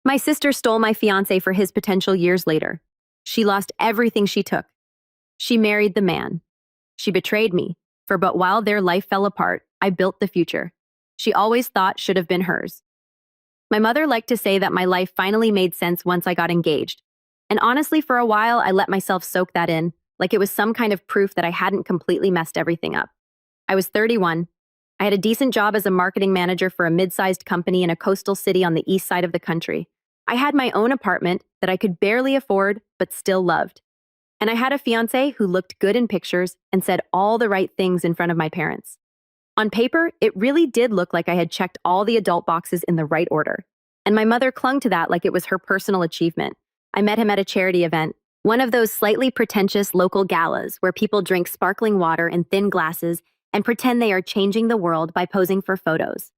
My sister stole my fiancé for his potential years later. She lost everything she took. She married the man. She betrayed me, but while their life fell apart, I built the future she always thought should have been hers. My mother liked to say that my life finally made sense once I got engaged. And honestly, for a while, I let myself soak that in, like it was some kind of proof that I hadn't completely messed everything up. I was 31. I had a decent job as a marketing manager for a mid-sized company in a coastal city on the east side of the country. I had my own apartment that I could barely afford, but still loved. And I had a fiancé who looked good in pictures and said all the right things in front of my parents. On paper, it really did look like I had checked all the adult boxes in the right order. And my mother clung to that like it was her personal achievement. I met him at a charity event, one of those slightly pretentious local galas where people drink sparkling water in thin glasses and pretend they are changing the world by posing for photos.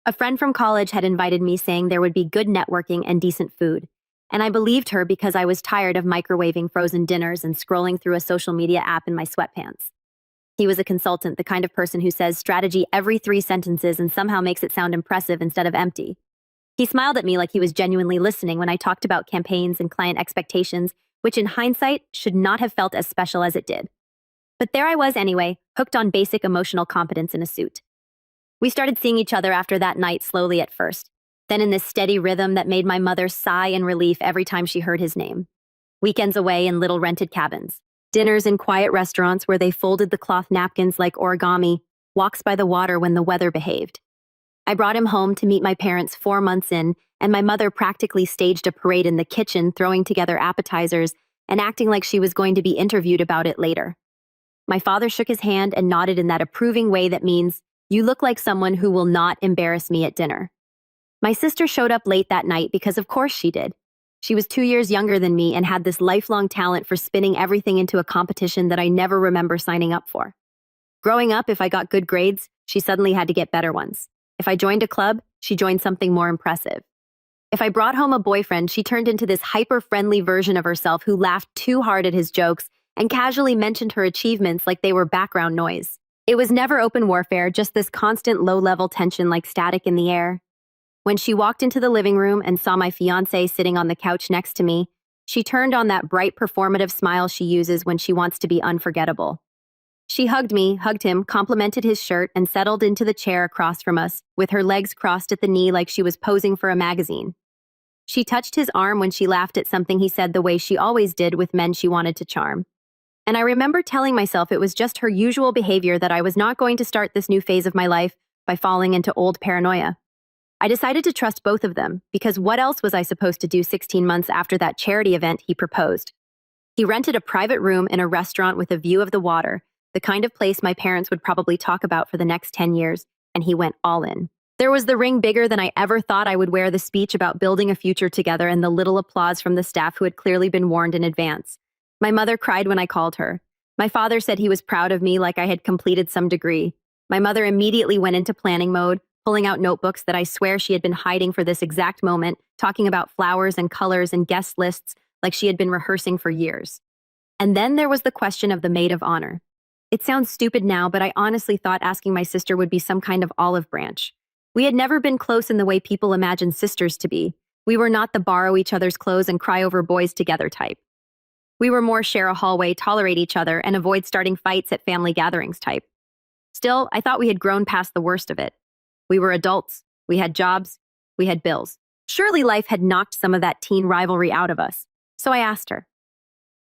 A friend from college had invited me saying there would be good networking and decent food. And I believed her because I was tired of microwaving frozen dinners and scrolling through a social media app in my sweatpants. He was a consultant, the kind of person who says strategy every 3 sentences and somehow makes it sound impressive instead of empty. He smiled at me like he was genuinely listening when I talked about campaigns and client expectations, which in hindsight should not have felt as special as it did. But there I was anyway, hooked on basic emotional competence in a suit. We started seeing each other after that night slowly at first, then in this steady rhythm that made my mother sigh in relief every time she heard his name. Weekends away in little rented cabins, dinners in quiet restaurants where they folded the cloth napkins like origami, walks by the water when the weather behaved. I brought him home to meet my parents 4 months in, and my mother practically staged a parade in the kitchen, throwing together appetizers and acting like she was going to be interviewed about it later. My father shook his hand and nodded in that approving way that means, "You look like someone who will not embarrass me at dinner." My sister showed up late that night because of course she did. She was 2 years younger than me and had this lifelong talent for spinning everything into a competition that I never remember signing up for. Growing up, if I got good grades, she suddenly had to get better ones. If I joined a club, she joined something more impressive. If I brought home a boyfriend, she turned into this hyper-friendly version of herself who laughed too hard at his jokes and casually mentioned her achievements like they were background noise. It was never open warfare, just this constant low-level tension like static in the air. When she walked into the living room and saw my fiancé sitting on the couch next to me, she turned on that bright performative smile she uses when she wants to be unforgettable. She hugged him, complimented his shirt, and settled into the chair across from us, with her legs crossed at the knee like she was posing for a magazine. She touched his arm when she laughed at something he said the way she always did with men she wanted to charm. And I remember telling myself it was just her usual behavior, that I was not going to start this new phase of my life by falling into old paranoia. I decided to trust both of them, because what else was I supposed to do 16 months after that charity event he proposed? He rented a private room in a restaurant with a view of the water, the kind of place my parents would probably talk about for the next 10 years, and he went all in. There was the ring bigger than I ever thought I would wear, the speech about building a future together, and the little applause from the staff who had clearly been warned in advance. My mother cried when I called her. My father said he was proud of me like I had completed some degree. My mother immediately went into planning mode, pulling out notebooks that I swear she had been hiding for this exact moment, talking about flowers and colors and guest lists like she had been rehearsing for years. And then there was the question of the maid of honor. It sounds stupid now, but I honestly thought asking my sister would be some kind of olive branch. We had never been close in the way people imagine sisters to be. We were not the borrow each other's clothes and cry over boys together type. We were more share a hallway, tolerate each other, and avoid starting fights at family gatherings type. Still, I thought we had grown past the worst of it. We were adults, we had jobs, we had bills. Surely life had knocked some of that teen rivalry out of us. So I asked her.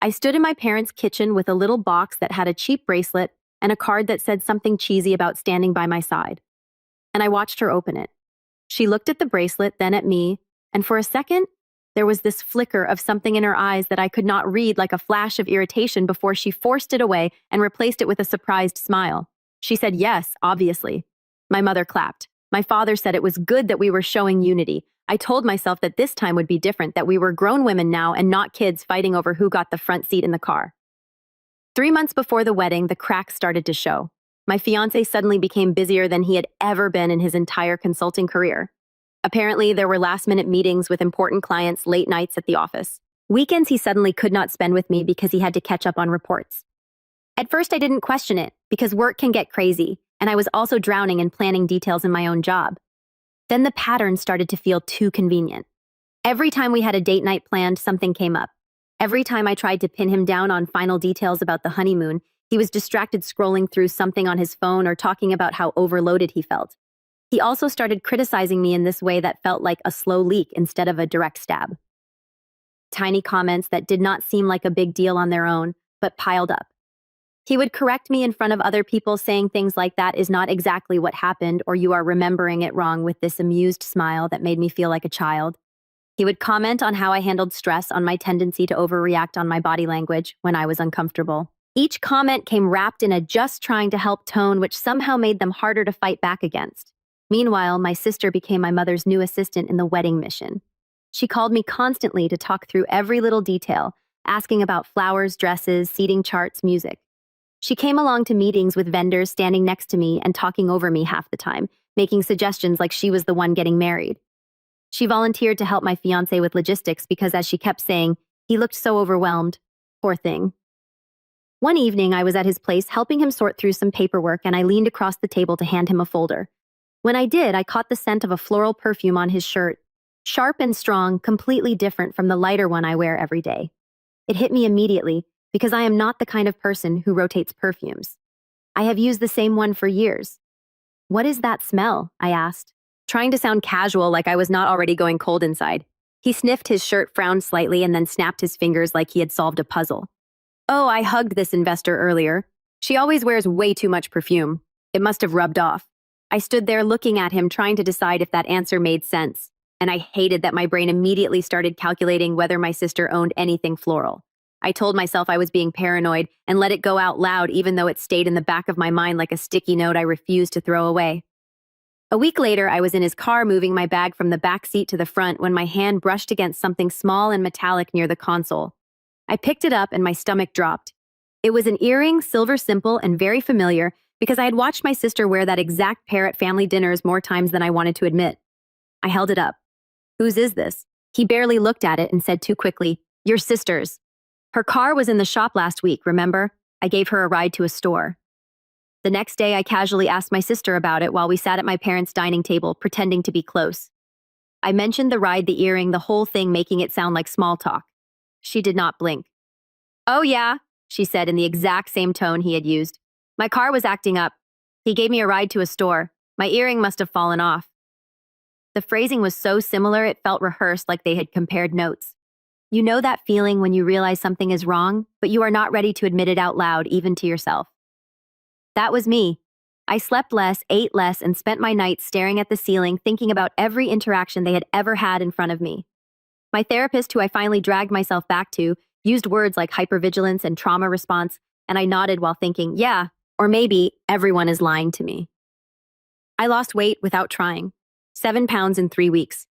I stood in my parents' kitchen with a little box that had a cheap bracelet and a card that said something cheesy about standing by my side. And I watched her open it. She looked at the bracelet, then at me, and for a second, there was this flicker of something in her eyes that I could not read, like a flash of irritation, before she forced it away and replaced it with a surprised smile. She said yes, obviously. My mother clapped. My father said it was good that we were showing unity. I told myself that this time would be different, that we were grown women now and not kids fighting over who got the front seat in the car. 3 months before the wedding, the cracks started to show. My fiancé suddenly became busier than he had ever been in his entire consulting career. Apparently, there were last-minute meetings with important clients, late nights at the office. Weekends he suddenly could not spend with me because he had to catch up on reports. At first, I didn't question it, because work can get crazy, and I was also drowning in planning details in my own job. Then the pattern started to feel too convenient. Every time we had a date night planned, something came up. Every time I tried to pin him down on final details about the honeymoon, he was distracted scrolling through something on his phone or talking about how overloaded he felt. He also started criticizing me in this way that felt like a slow leak instead of a direct stab. Tiny comments that did not seem like a big deal on their own, but piled up. He would correct me in front of other people, saying things like that is not exactly what happened, or you are remembering it wrong, with this amused smile that made me feel like a child. He would comment on how I handled stress, on my tendency to overreact on my body language when I was uncomfortable. Each comment came wrapped in a just trying to help tone, which somehow made them harder to fight back against. Meanwhile, my sister became my mother's new assistant in the wedding mission. She called me constantly to talk through every little detail, asking about flowers, dresses, seating charts, music. She came along to meetings with vendors standing next to me and talking over me half the time, making suggestions like she was the one getting married. She volunteered to help my fiancé with logistics because, as she kept saying, he looked so overwhelmed. Poor thing. One evening, I was at his place helping him sort through some paperwork, and I leaned across the table to hand him a folder. When I did, I caught the scent of a floral perfume on his shirt, sharp and strong, completely different from the lighter one I wear every day. It hit me immediately, because I am not the kind of person who rotates perfumes. I have used the same one for years. "What is that smell?" I asked, trying to sound casual, like I was not already going cold inside. He sniffed his shirt, frowned slightly, and then snapped his fingers like he had solved a puzzle. "Oh, I hugged this investor earlier. She always wears way too much perfume. It must have rubbed off." I stood there looking at him, trying to decide if that answer made sense, and I hated that my brain immediately started calculating whether my sister owned anything floral. I told myself I was being paranoid and let it go out loud, even though it stayed in the back of my mind like a sticky note I refused to throw away. A week later, I was in his car moving my bag from the back seat to the front when my hand brushed against something small and metallic near the console. I picked it up and my stomach dropped. It was an earring, silver simple, and very familiar because I had watched my sister wear that exact pair at family dinners more times than I wanted to admit. I held it up. "Whose is this?" He barely looked at it and said too quickly, "Your sister's. Her car was in the shop last week, remember? I gave her a ride to a store." The next day, I casually asked my sister about it while we sat at my parents' dining table, pretending to be close. I mentioned the ride, the earring, the whole thing, making it sound like small talk. She did not blink. "Oh yeah," she said in the exact same tone he had used. "My car was acting up. He gave me a ride to a store. My earring must have fallen off." The phrasing was so similar it felt rehearsed, like they had compared notes. You know that feeling when you realize something is wrong, but you are not ready to admit it out loud, even to yourself. That was me. I slept less, ate less, and spent my nights staring at the ceiling, thinking about every interaction they had ever had in front of me. My therapist, who I finally dragged myself back to, used words like hypervigilance and trauma response, and I nodded while thinking, yeah, or maybe everyone is lying to me. I lost weight without trying. 7 pounds in 3 weeks.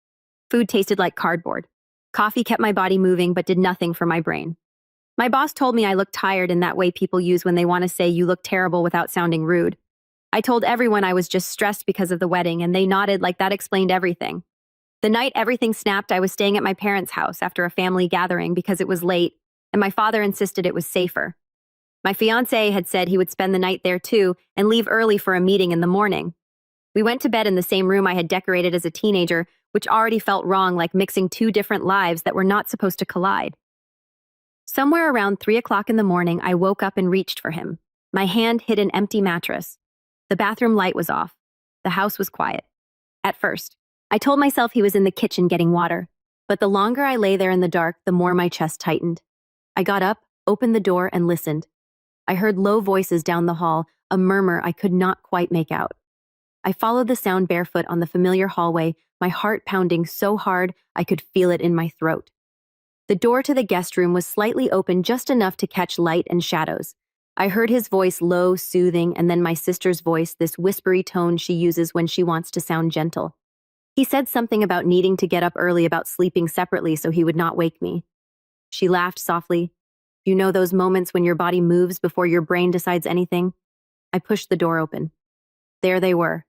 Food tasted like cardboard. Coffee kept my body moving but did nothing for my brain. My boss told me I looked tired in that way people use when they want to say you look terrible without sounding rude. I told everyone I was just stressed because of the wedding, and they nodded like that explained everything. The night everything snapped, I was staying at my parents' house after a family gathering because it was late, and my father insisted it was safer. My fiancé had said he would spend the night there too and leave early for a meeting in the morning. We went to bed in the same room I had decorated as a teenager, which already felt wrong, like mixing two different lives that were not supposed to collide. Somewhere around 3 o'clock in the morning, I woke up and reached for him. My hand hit an empty mattress. The bathroom light was off. The house was quiet. At first, I told myself he was in the kitchen getting water, but the longer I lay there in the dark, the more my chest tightened. I got up, opened the door, and listened. I heard low voices down the hall, a murmur I could not quite make out. I followed the sound barefoot on the familiar hallway, my heart pounding so hard I could feel it in my throat. The door to the guest room was slightly open, just enough to catch light and shadows. I heard his voice, low, soothing, and then my sister's voice, this whispery tone she uses when she wants to sound gentle. He said something about needing to get up early, about sleeping separately so he would not wake me. She laughed softly. You know those moments when your body moves before your brain decides anything? I pushed the door open. There they were.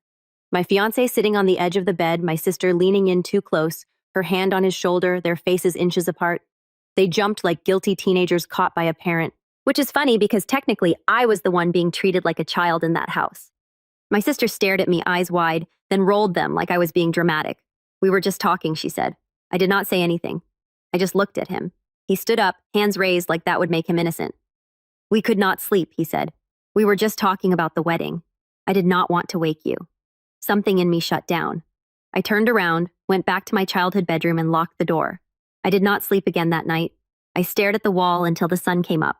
My fiancé sitting on the edge of the bed, my sister leaning in too close, her hand on his shoulder, their faces inches apart. They jumped like guilty teenagers caught by a parent, which is funny because technically I was the one being treated like a child in that house. My sister stared at me, eyes wide, then rolled them like I was being dramatic. We were just talking, she said. I did not say anything. I just looked at him. He stood up, hands raised like that would make him innocent. We could not sleep, he said. We were just talking about the wedding. I did not want to wake you. Something in me shut down. I turned around, went back to my childhood bedroom and locked the door. I did not sleep again that night. I stared at the wall until the sun came up.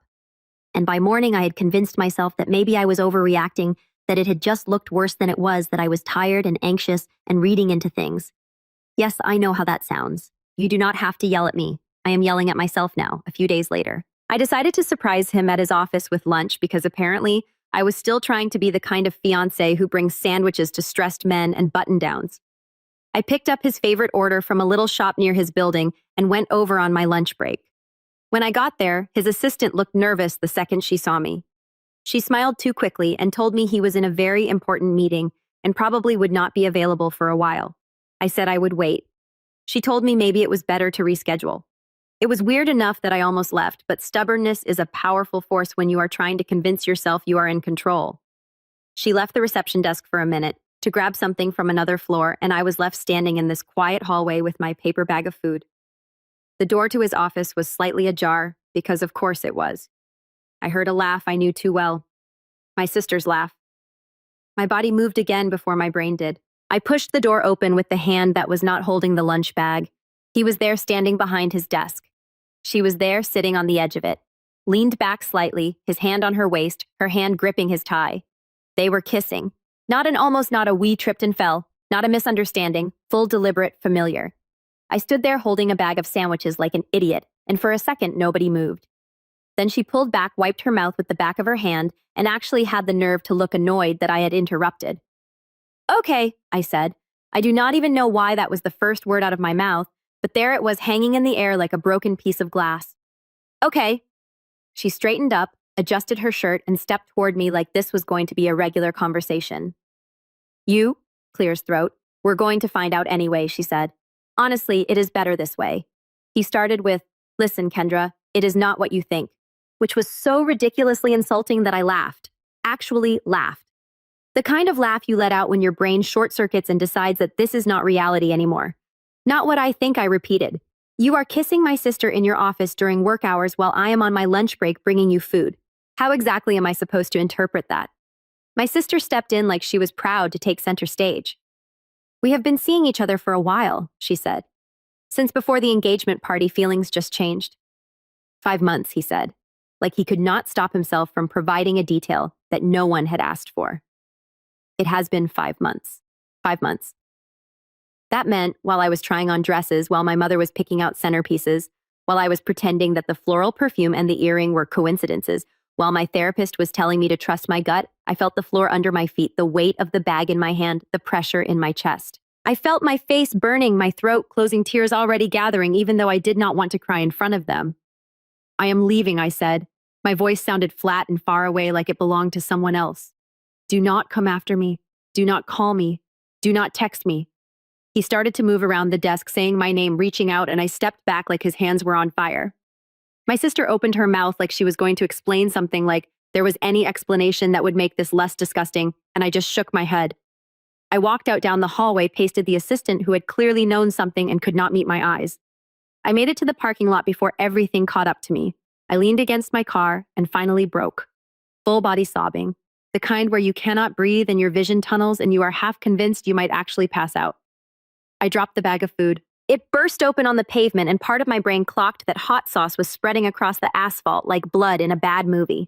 And by morning, I had convinced myself that maybe I was overreacting, that it had just looked worse than it was, that I was tired and anxious and reading into things. Yes, I know how that sounds. You do not have to yell at me. I am yelling at myself now, a few days later. I decided to surprise him at his office with lunch because apparently I was still trying to be the kind of fiancé who brings sandwiches to stressed men and button-downs. I picked up his favorite order from a little shop near his building and went over on my lunch break. When I got there, his assistant looked nervous the second she saw me. She smiled too quickly and told me he was in a very important meeting and probably would not be available for a while. I said I would wait. She told me maybe it was better to reschedule. It was weird enough that I almost left, but stubbornness is a powerful force when you are trying to convince yourself you are in control. She left the reception desk for a minute to grab something from another floor, and I was left standing in this quiet hallway with my paper bag of food. The door to his office was slightly ajar, because of course it was. I heard a laugh I knew too well. My sister's laugh. My body moved again before my brain did. I pushed the door open with the hand that was not holding the lunch bag. He was there standing behind his desk. She was there sitting on the edge of it, leaned back slightly, his hand on her waist, her hand gripping his tie. They were kissing. Not a we tripped and fell, not a misunderstanding, full deliberate, familiar. I stood there holding a bag of sandwiches like an idiot, and for a second nobody moved. Then she pulled back, wiped her mouth with the back of her hand, and actually had the nerve to look annoyed that I had interrupted. Okay, I said. I do not even know why that was the first word out of my mouth, but there it was hanging in the air like a broken piece of glass. Okay. She straightened up, adjusted her shirt, and stepped toward me like this was going to be a regular conversation. You, clears throat, we're going to find out anyway, she said. Honestly, it is better this way. He started with, listen, Kendra, it is not what you think, which was so ridiculously insulting that I laughed. Actually laughed. The kind of laugh you let out when your brain short-circuits and decides that this is not reality anymore. Not what I think, I repeated. You are kissing my sister in your office during work hours while I am on my lunch break bringing you food. How exactly am I supposed to interpret that? My sister stepped in like she was proud to take center stage. We have been seeing each other for a while, she said. Since before the engagement party, feelings just changed. 5 months, he said, like he could not stop himself from providing a detail that no one had asked for. It has been 5 months. 5 months. That meant while I was trying on dresses, while my mother was picking out centerpieces, while I was pretending that the floral perfume and the earring were coincidences, while my therapist was telling me to trust my gut, I felt the floor under my feet, the weight of the bag in my hand, the pressure in my chest. I felt my face burning, my throat closing, tears already gathering, even though I did not want to cry in front of them. I am leaving, I said. My voice sounded flat and far away like it belonged to someone else. Do not come after me. Do not call me. Do not text me. He started to move around the desk, saying my name, reaching out, and I stepped back like his hands were on fire. My sister opened her mouth like she was going to explain something, like there was any explanation that would make this less disgusting, and I just shook my head. I walked out down the hallway, pasted the assistant who had clearly known something and could not meet my eyes. I made it to the parking lot before everything caught up to me. I leaned against my car and finally broke. Full body sobbing. The kind where you cannot breathe and your vision tunnels and you are half convinced you might actually pass out. I dropped the bag of food. It burst open on the pavement and part of my brain clocked that hot sauce was spreading across the asphalt like blood in a bad movie.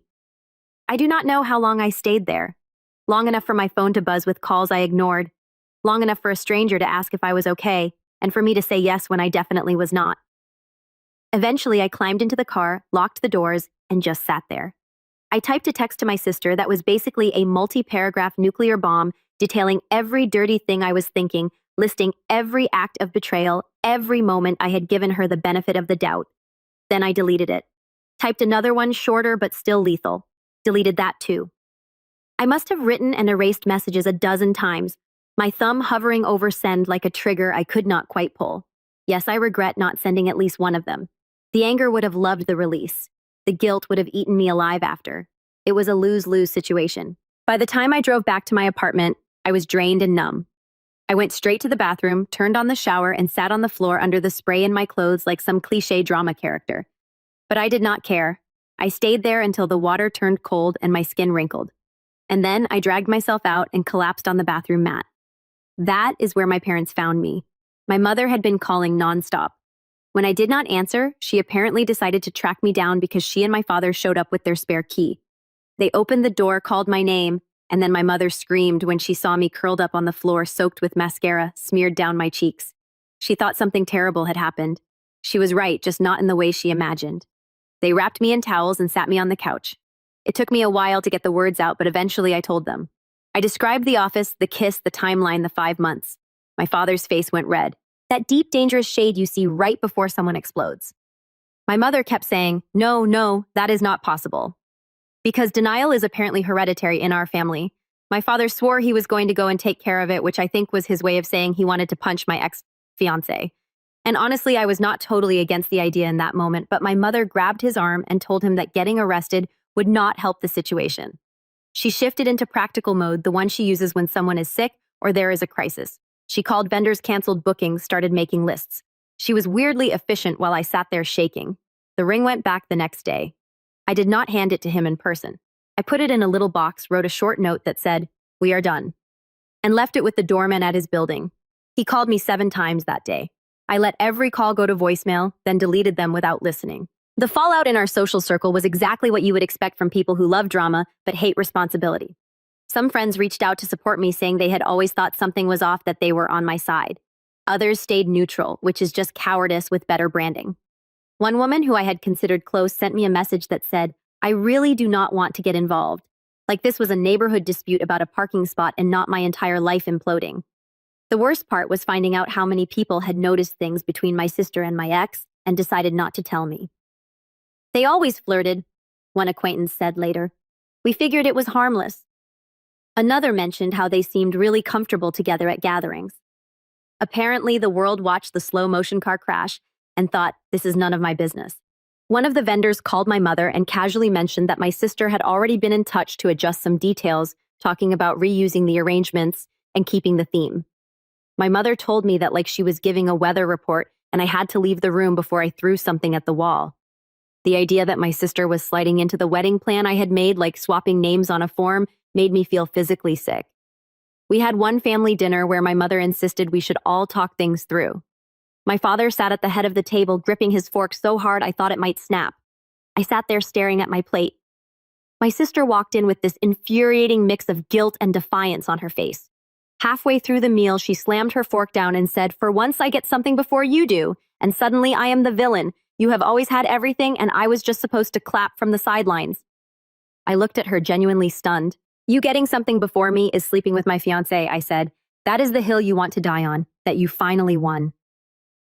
I do not know how long I stayed there. Long enough for my phone to buzz with calls I ignored. Long enough for a stranger to ask if I was okay, and for me to say yes when I definitely was not. Eventually, I climbed into the car, locked the doors, and just sat there. I typed a text to my sister that was basically a multi-paragraph nuclear bomb detailing every dirty thing I was thinking, listing every act of betrayal, every moment I had given her the benefit of the doubt. Then I deleted it. Typed another one, shorter but still lethal. Deleted that too. I must have written and erased messages a dozen times, my thumb hovering over send like a trigger I could not quite pull. Yes, I regret not sending at least one of them. The anger would have loved the release. The guilt would have eaten me alive after. It was a lose-lose situation. By the time I drove back to my apartment, I was drained and numb. I went straight to the bathroom, turned on the shower, and sat on the floor under the spray in my clothes like some cliché drama character. But I did not care. I stayed there until the water turned cold and my skin wrinkled. And then I dragged myself out and collapsed on the bathroom mat. That is where my parents found me. My mother had been calling nonstop. When I did not answer, she apparently decided to track me down because she and my father showed up with their spare key. They opened the door, called my name, and then my mother screamed when she saw me curled up on the floor soaked with mascara smeared down my cheeks. She thought something terrible had happened. She was right, just not in the way she imagined. They wrapped me in towels and sat me on the couch. It took me a while to get the words out, but eventually I told them. I described the office, the kiss, the timeline, the 5 months. My father's face went red. That deep, dangerous shade you see right before someone explodes. My mother kept saying, no, that is not possible. Because denial is apparently hereditary in our family. My father swore he was going to go and take care of it, which I think was his way of saying he wanted to punch my ex-fiancé. And honestly, I was not totally against the idea in that moment, but my mother grabbed his arm and told him that getting arrested would not help the situation. She shifted into practical mode, the one she uses when someone is sick or there is a crisis. She called vendors, canceled bookings, started making lists. She was weirdly efficient while I sat there shaking. The ring went back the next day. I did not hand it to him in person. I put it in a little box, wrote a short note that said, "We are done," and left it with the doorman at his building. He called me 7 times that day. I let every call go to voicemail, then deleted them without listening. The fallout in our social circle was exactly what you would expect from people who love drama but hate responsibility. Some friends reached out to support me, saying they had always thought something was off, that they were on my side. Others stayed neutral, which is just cowardice with better branding. One woman who I had considered close sent me a message that said, "I really do not want to get involved." Like this was a neighborhood dispute about a parking spot and not my entire life imploding. The worst part was finding out how many people had noticed things between my sister and my ex and decided not to tell me. "They always flirted," one acquaintance said later. "We figured it was harmless." Another mentioned how they seemed really comfortable together at gatherings. Apparently, the world watched the slow-motion car crash and thought, this is none of my business. One of the vendors called my mother and casually mentioned that my sister had already been in touch to adjust some details, talking about reusing the arrangements and keeping the theme. My mother told me that like she was giving a weather report and I had to leave the room before I threw something at the wall. The idea that my sister was sliding into the wedding plan I had made, like swapping names on a form, made me feel physically sick. We had one family dinner where my mother insisted we should all talk things through. My father sat at the head of the table, gripping his fork so hard I thought it might snap. I sat there staring at my plate. My sister walked in with this infuriating mix of guilt and defiance on her face. Halfway through the meal, she slammed her fork down and said, "For once I get something before you do, and suddenly I am the villain. You have always had everything, and I was just supposed to clap from the sidelines." I looked at her, genuinely stunned. "You getting something before me is sleeping with my fiancé," I said. "That is the hill you want to die on, that you finally won."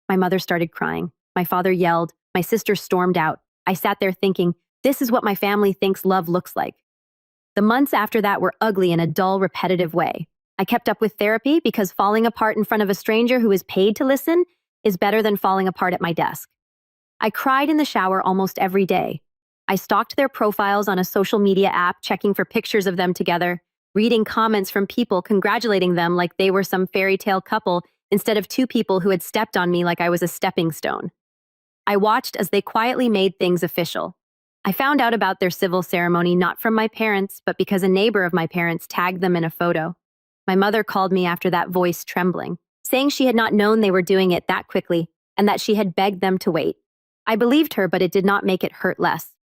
My mother started crying. My father yelled. My sister stormed out. I sat there thinking, this is what my family thinks love looks like. The months after that were ugly in a dull, repetitive way. I kept up with therapy because falling apart in front of a stranger who is paid to listen is better than falling apart at my desk. I cried in the shower almost every day. I stalked their profiles on a social media app, checking for pictures of them together, reading comments from people congratulating them like they were some fairy tale couple instead of 2 people who had stepped on me like I was a stepping stone. I watched as they quietly made things official. I found out about their civil ceremony not from my parents, but because a neighbor of my parents tagged them in a photo. My mother called me after that, voice trembling, saying she had not known they were doing it that quickly and that she had begged them to wait. I believed her, but it did not make it hurt less.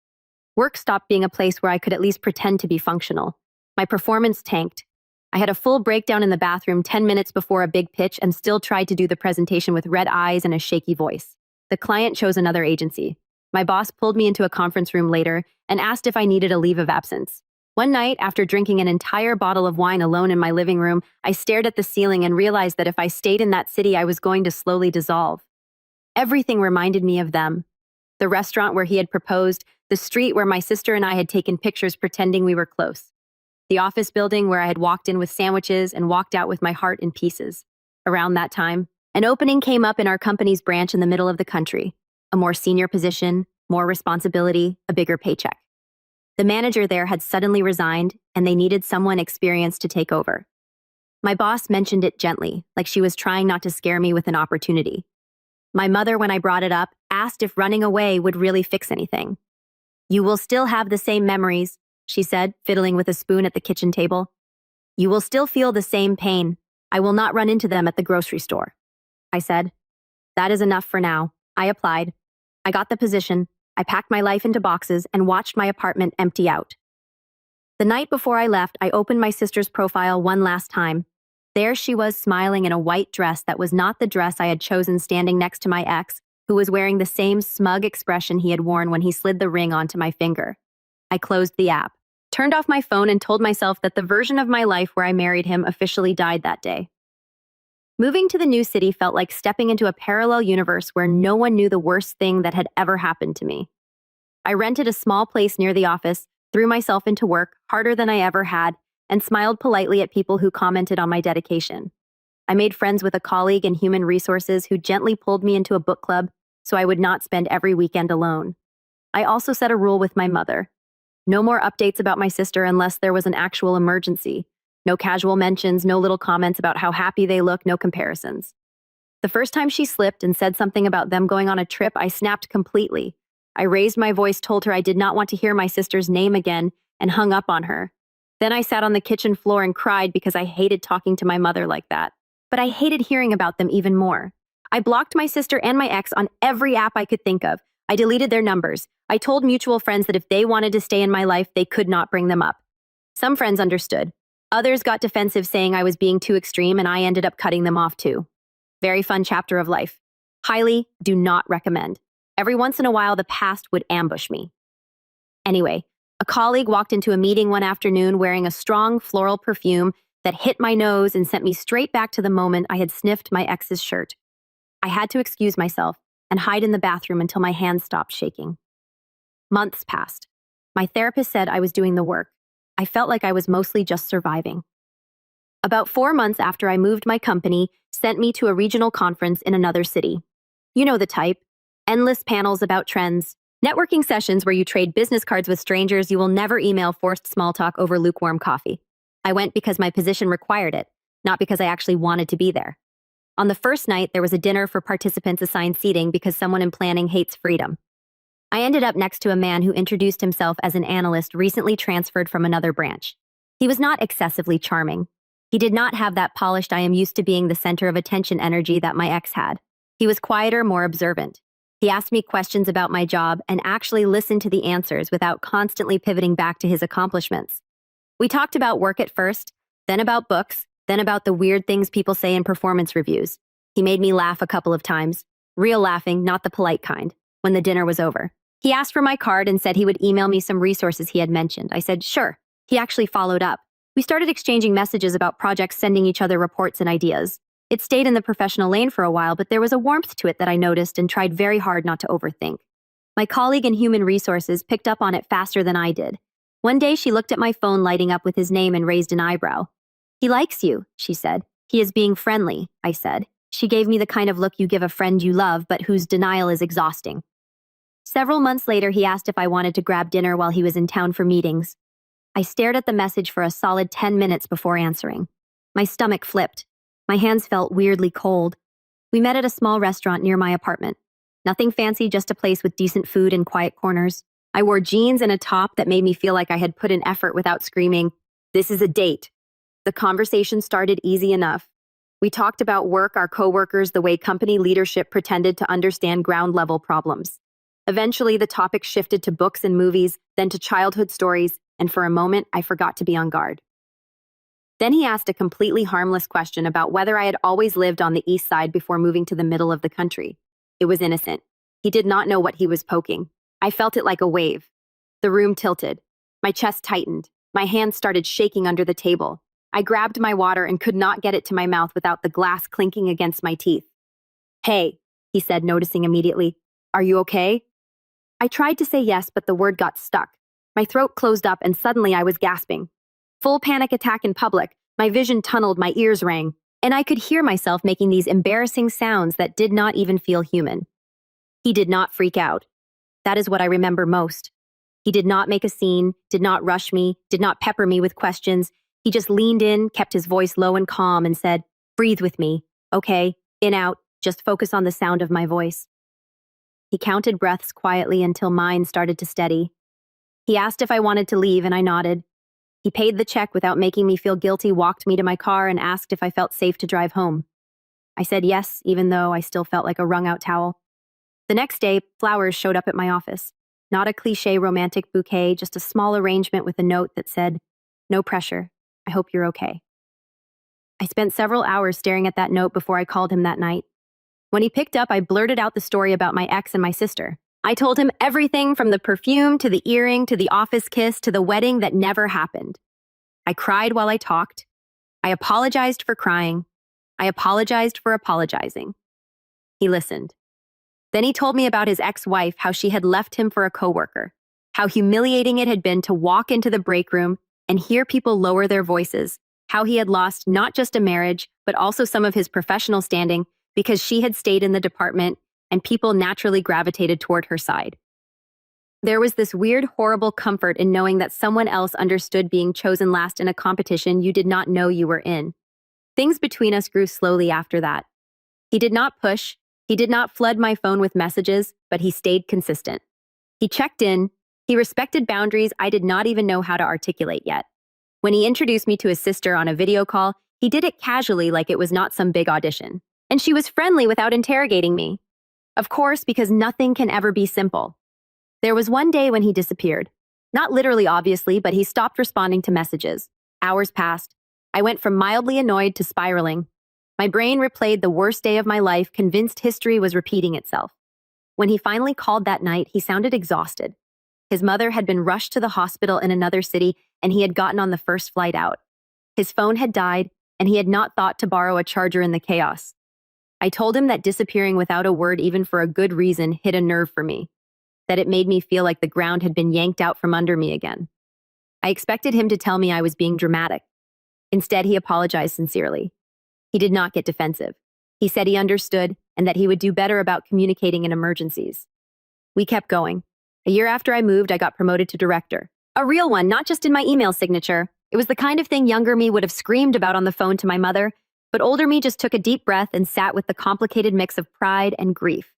Work stopped being a place where I could at least pretend to be functional. My performance tanked. I had a full breakdown in the bathroom 10 minutes before a big pitch and still tried to do the presentation with red eyes and a shaky voice. The client chose another agency. My boss pulled me into a conference room later and asked if I needed a leave of absence. One night, after drinking an entire bottle of wine alone in my living room, I stared at the ceiling and realized that if I stayed in that city, I was going to slowly dissolve. Everything reminded me of them. The restaurant where he had proposed, the street where my sister and I had taken pictures pretending we were close. The office building where I had walked in with sandwiches and walked out with my heart in pieces. Around that time, an opening came up in our company's branch in the middle of the country. A more senior position, more responsibility, a bigger paycheck. The manager there had suddenly resigned, and they needed someone experienced to take over. My boss mentioned it gently, like she was trying not to scare me with an opportunity. My mother, when I brought it up, asked if running away would really fix anything. You will still have the same memories, she said, fiddling with a spoon at the kitchen table. You will still feel the same pain. I will not run into them at the grocery store. I said, that is enough for now. I applied. I got the position. I packed my life into boxes and watched my apartment empty out. The night before I left, I opened my sister's profile one last time. There she was, smiling in a white dress that was not the dress I had chosen, standing next to my ex, who was wearing the same smug expression he had worn when he slid the ring onto my finger. I closed the app, turned off my phone, and told myself that the version of my life where I married him officially died that day. Moving to the new city felt like stepping into a parallel universe where no one knew the worst thing that had ever happened to me. I rented a small place near the office, threw myself into work harder than I ever had, and smiled politely at people who commented on my dedication. I made friends with a colleague in human resources who gently pulled me into a book club so I would not spend every weekend alone. I also set a rule with my mother. No more updates about my sister unless there was an actual emergency. No casual mentions, no little comments about how happy they look, no comparisons. The first time she slipped and said something about them going on a trip, I snapped completely. I raised my voice, told her I did not want to hear my sister's name again, and hung up on her. Then I sat on the kitchen floor and cried because I hated talking to my mother like that. But I hated hearing about them even more. I blocked my sister and my ex on every app I could think of. I deleted their numbers. I told mutual friends that if they wanted to stay in my life, they could not bring them up. Some friends understood. Others got defensive, saying I was being too extreme, and I ended up cutting them off too. Very fun chapter of life. Highly do not recommend. Every once in a while, the past would ambush me. Anyway, a colleague walked into a meeting one afternoon wearing a strong floral perfume that hit my nose and sent me straight back to the moment I had sniffed my ex's shirt. I had to excuse myself and hide in the bathroom until my hands stopped shaking. Months passed. My therapist said I was doing the work. I felt like I was mostly just surviving. About 4 months after I moved, my company sent me to a regional conference in another city. You know the type. Endless panels about trends. Networking sessions where you trade business cards with strangers you will never email, forced small talk over lukewarm coffee. I went because my position required it, not because I actually wanted to be there. On the first night, there was a dinner for participants assigned seating because someone in planning hates freedom. I ended up next to a man who introduced himself as an analyst recently transferred from another branch. He was not excessively charming. He did not have that polished I am used to being the center of attention energy that my ex had. He was quieter, more observant. He asked me questions about my job and actually listened to the answers without constantly pivoting back to his accomplishments. We talked about work at first, then about books, then about the weird things people say in performance reviews. He made me laugh a couple of times. Real laughing, not the polite kind, when the dinner was over. He asked for my card and said he would email me some resources he had mentioned. I said, sure. He actually followed up. We started exchanging messages about projects, sending each other reports and ideas. It stayed in the professional lane for a while, but there was a warmth to it that I noticed and tried very hard not to overthink. My colleague in human resources picked up on it faster than I did. One day she looked at my phone lighting up with his name and raised an eyebrow. He likes you, she said. He is being friendly, I said. She gave me the kind of look you give a friend you love, but whose denial is exhausting. Several months later, he asked if I wanted to grab dinner while he was in town for meetings. I stared at the message for a solid 10 minutes before answering. My stomach flipped. My hands felt weirdly cold. We met at a small restaurant near my apartment. Nothing fancy, just a place with decent food and quiet corners. I wore jeans and a top that made me feel like I had put in effort without screaming, "This is a date." The conversation started easy enough. We talked about work, our coworkers, the way company leadership pretended to understand ground-level problems. Eventually, the topic shifted to books and movies, then to childhood stories, and for a moment, I forgot to be on guard. Then he asked a completely harmless question about whether I had always lived on the east side before moving to the middle of the country. It was innocent. He did not know what he was poking. I felt it like a wave. The room tilted. My chest tightened. My hands started shaking under the table. I grabbed my water and could not get it to my mouth without the glass clinking against my teeth. "Hey," he said, noticing immediately. "Are you okay?" I tried to say yes, but the word got stuck. My throat closed up and suddenly I was gasping. Full panic attack in public. My vision tunneled, my ears rang, and I could hear myself making these embarrassing sounds that did not even feel human. He did not freak out. That is what I remember most. He did not make a scene, did not rush me, did not pepper me with questions. He just leaned in, kept his voice low and calm, and said, "Breathe with me. Okay, in, out, just focus on the sound of my voice." He counted breaths quietly until mine started to steady. He asked if I wanted to leave, and I nodded. He paid the check without making me feel guilty, walked me to my car, and asked if I felt safe to drive home. I said yes, even though I still felt like a wrung-out towel. The next day, flowers showed up at my office. Not a cliché romantic bouquet, just a small arrangement with a note that said, "No pressure. I hope you're okay." I spent several hours staring at that note before I called him that night. When he picked up, I blurted out the story about my ex and my sister. I told him everything from the perfume to the earring to the office kiss to the wedding that never happened. I cried while I talked. I apologized for crying. I apologized for apologizing. He listened. Then he told me about his ex-wife, how she had left him for a coworker, how humiliating it had been to walk into the break room and hear people lower their voices, how he had lost not just a marriage, but also some of his professional standing because she had stayed in the department and people naturally gravitated toward her side. There was this weird, horrible comfort in knowing that someone else understood being chosen last in a competition you did not know you were in. Things between us grew slowly after that. He did not push. He did not flood my phone with messages, but he stayed consistent. He checked in. He respected boundaries I did not even know how to articulate yet. When he introduced me to his sister on a video call, he did it casually like it was not some big audition. And she was friendly without interrogating me. Of course, because nothing can ever be simple. There was one day when he disappeared. Not literally, obviously, but he stopped responding to messages. Hours passed. I went from mildly annoyed to spiraling. My brain replayed the worst day of my life, convinced history was repeating itself. When he finally called that night, he sounded exhausted. His mother had been rushed to the hospital in another city, and he had gotten on the first flight out. His phone had died, and he had not thought to borrow a charger in the chaos. I told him that disappearing without a word, even for a good reason, hit a nerve for me, that it made me feel like the ground had been yanked out from under me again. I expected him to tell me I was being dramatic. Instead, he apologized sincerely. He did not get defensive. He said he understood and that he would do better about communicating in emergencies. We kept going. A year after I moved, I got promoted to director. A real one, not just in my email signature. It was the kind of thing younger me would have screamed about on the phone to my mother, but older me just took a deep breath and sat with the complicated mix of pride and grief.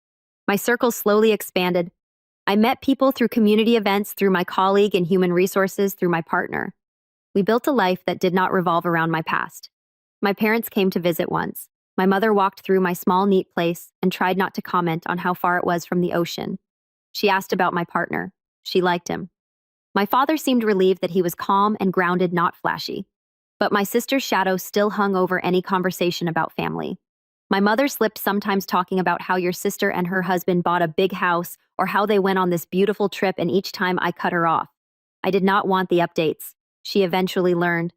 My circle slowly expanded. I met people through community events, through my colleague in human resources, through my partner. We built a life that did not revolve around my past. My parents came to visit once. My mother walked through my small, neat place and tried not to comment on how far it was from the ocean. She asked about my partner. She liked him. My father seemed relieved that he was calm and grounded, not flashy. But my sister's shadow still hung over any conversation about family. My mother slipped, sometimes talking about how your sister and her husband bought a big house or how they went on this beautiful trip, and each time I cut her off. I did not want the updates. She eventually learned.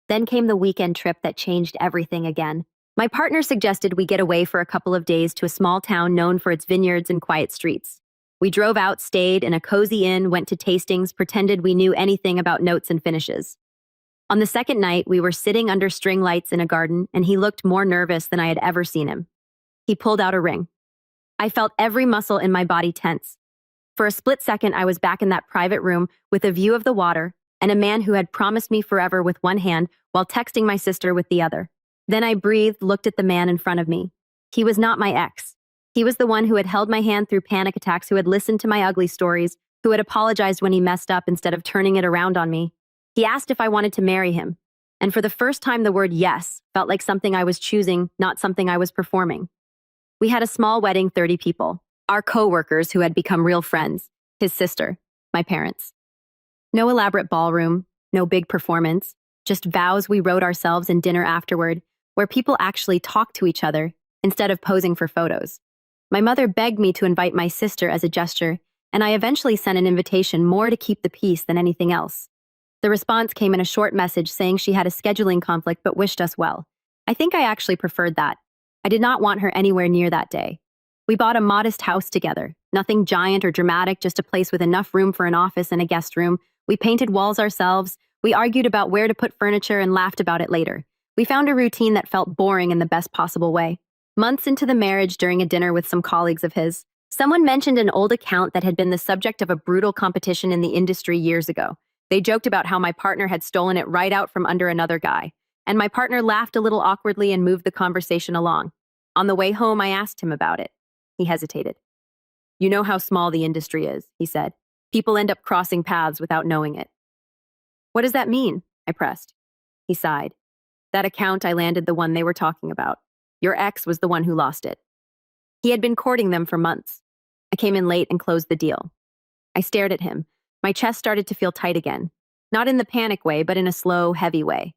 Then came the weekend trip that changed everything again. My partner suggested we get away for a couple of days to a small town known for its vineyards and quiet streets. We drove out, stayed in a cozy inn, went to tastings, pretended we knew anything about notes and finishes. On the second night, we were sitting under string lights in a garden, and he looked more nervous than I had ever seen him. He pulled out a ring. I felt every muscle in my body tense. For a split second, I was back in that private room with a view of the water and a man who had promised me forever with one hand while texting my sister with the other. Then I breathed, looked at the man in front of me. He was not my ex. He was the one who had held my hand through panic attacks, who had listened to my ugly stories, who had apologized when he messed up instead of turning it around on me. He asked if I wanted to marry him. And for the first time, the word yes felt like something I was choosing, not something I was performing. We had a small wedding, 30 people. Our co-workers who had become real friends, his sister, my parents. No elaborate ballroom, no big performance, just vows we wrote ourselves and dinner afterward, where people actually talked to each other instead of posing for photos. My mother begged me to invite my sister as a gesture, and I eventually sent an invitation more to keep the peace than anything else. The response came in a short message saying she had a scheduling conflict but wished us well. I think I actually preferred that. I did not want her anywhere near that day. We bought a modest house together, nothing giant or dramatic, just a place with enough room for an office and a guest room. We painted walls ourselves. We argued about where to put furniture and laughed about it later. We found a routine that felt boring in the best possible way. Months into the marriage, during a dinner with some colleagues of his, someone mentioned an old account that had been the subject of a brutal competition in the industry years ago. They joked about how my partner had stolen it right out from under another guy, and my partner laughed a little awkwardly and moved the conversation along. On the way home, I asked him about it. He hesitated. You know how small the industry is, he said. People end up crossing paths without knowing it. What does that mean? I pressed. He sighed. That account, I landed the one they were talking about. Your ex was the one who lost it. He had been courting them for months. I came in late and closed the deal. I stared at him. My chest started to feel tight again. Not in the panic way, but in a slow, heavy way.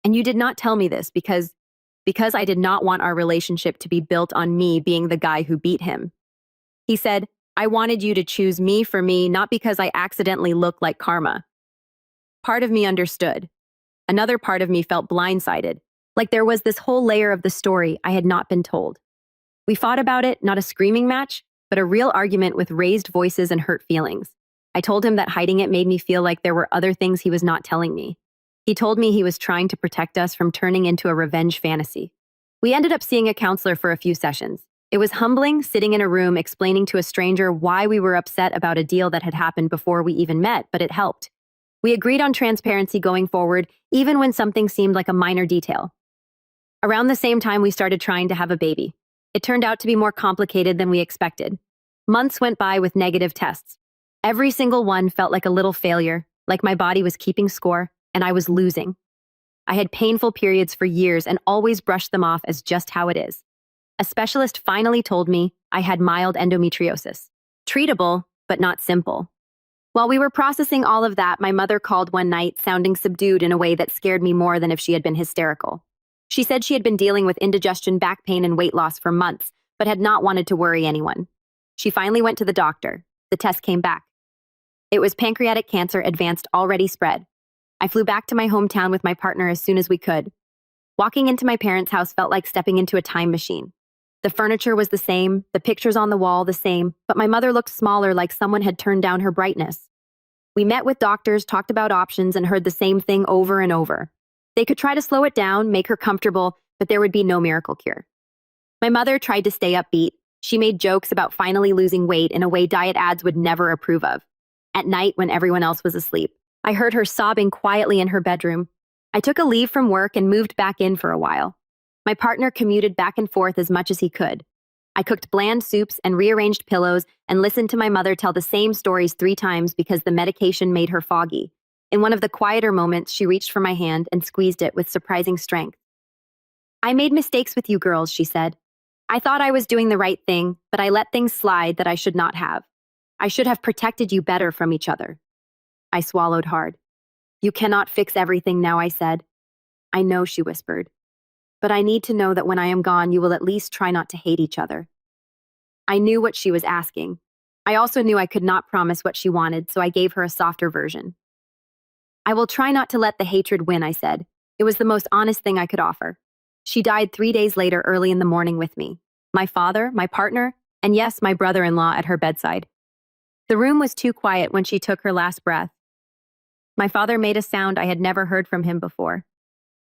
And you did not tell me this because I did not want our relationship to be built on me being the guy who beat him. He said, I wanted you to choose me for me, not because I accidentally looked like karma. Part of me understood. Another part of me felt blindsided, like there was this whole layer of the story I had not been told. We fought about it, not a screaming match, but a real argument with raised voices and hurt feelings. I told him that hiding it made me feel like there were other things he was not telling me. He told me he was trying to protect us from turning into a revenge fantasy. We ended up seeing a counselor for a few sessions. It was humbling, sitting in a room explaining to a stranger why we were upset about a deal that had happened before we even met, but it helped. We agreed on transparency going forward, even when something seemed like a minor detail. Around the same time, we started trying to have a baby. It turned out to be more complicated than we expected. Months went by with negative tests. Every single one felt like a little failure, like my body was keeping score, and I was losing. I had painful periods for years and always brushed them off as just how it is. A specialist finally told me I had mild endometriosis. Treatable, but not simple. While we were processing all of that, my mother called one night, sounding subdued in a way that scared me more than if she had been hysterical. She said she had been dealing with indigestion, back pain, and weight loss for months, but had not wanted to worry anyone. She finally went to the doctor. The test came back. It was pancreatic cancer, advanced, already spread. I flew back to my hometown with my partner as soon as we could. Walking into my parents' house felt like stepping into a time machine. The furniture was the same, the pictures on the wall the same, but my mother looked smaller, like someone had turned down her brightness. We met with doctors, talked about options, and heard the same thing over and over. They could try to slow it down, make her comfortable, but there would be no miracle cure. My mother tried to stay upbeat. She made jokes about finally losing weight in a way diet ads would never approve of. At night, when everyone else was asleep, I heard her sobbing quietly in her bedroom. I took a leave from work and moved back in for a while. My partner commuted back and forth as much as he could. I cooked bland soups and rearranged pillows and listened to my mother tell the same stories 3 times because the medication made her foggy. In one of the quieter moments, she reached for my hand and squeezed it with surprising strength. I made mistakes with you girls, she said. I thought I was doing the right thing, but I let things slide that I should not have. I should have protected you better from each other. I swallowed hard. You cannot fix everything now, I said. I know, she whispered. But I need to know that when I am gone, you will at least try not to hate each other. I knew what she was asking. I also knew I could not promise what she wanted, so I gave her a softer version. I will try not to let the hatred win, I said. It was the most honest thing I could offer. She died 3 days later, early in the morning with me. My father, my partner, and yes, my brother-in-law at her bedside. The room was too quiet when she took her last breath. My father made a sound I had never heard from him before.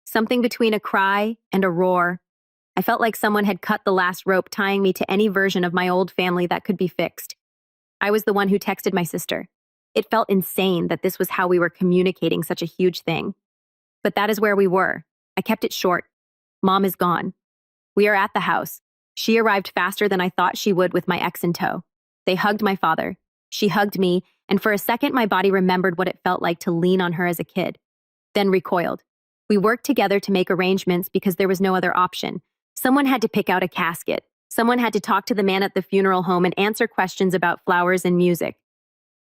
Something between a cry and a roar. I felt like someone had cut the last rope tying me to any version of my old family that could be fixed. I was the one who texted my sister. It felt insane that this was how we were communicating such a huge thing. But that is where we were. I kept it short. Mom is gone. We are at the house. She arrived faster than I thought she would with my ex in tow. They hugged my father. She hugged me, and for a second my body remembered what it felt like to lean on her as a kid, then recoiled. We worked together to make arrangements because there was no other option. Someone had to pick out a casket. Someone had to talk to the man at the funeral home and answer questions about flowers and music.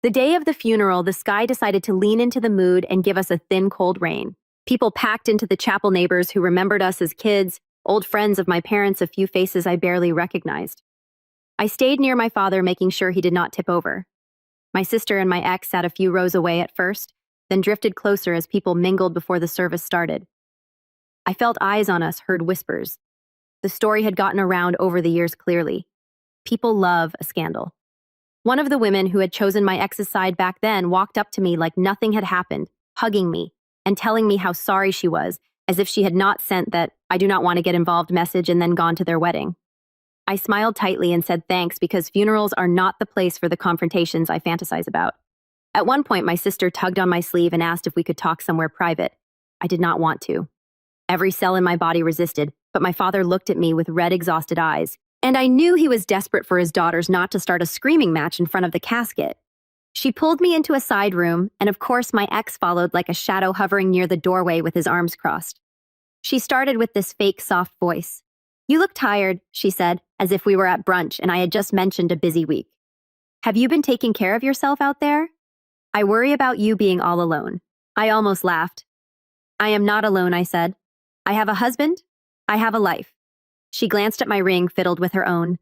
The day of the funeral, the sky decided to lean into the mood and give us a thin, cold rain. People packed into the chapel, neighbors who remembered us as kids, old friends of my parents, a few faces I barely recognized. I stayed near my father, making sure he did not tip over. My sister and my ex sat a few rows away at first, then drifted closer as people mingled before the service started. I felt eyes on us, heard whispers. The story had gotten around over the years clearly. People love a scandal. One of the women who had chosen my ex's side back then walked up to me like nothing had happened, hugging me and telling me how sorry she was, as if she had not sent that "I do not want to get involved" message and then gone to their wedding. I smiled tightly and said thanks because funerals are not the place for the confrontations I fantasize about. At one point, my sister tugged on my sleeve and asked if we could talk somewhere private. I did not want to. Every cell in my body resisted, but my father looked at me with red, exhausted eyes, and I knew he was desperate for his daughters not to start a screaming match in front of the casket. She pulled me into a side room, and of course my ex followed like a shadow hovering near the doorway with his arms crossed. She started with this fake soft voice. "You look tired," she said, as if we were at brunch and I had just mentioned a busy week. "Have you been taking care of yourself out there? I worry about you being all alone." I almost laughed. "I am not alone," I said. "I have a husband. I have a life." She glanced at my ring fiddled with her own.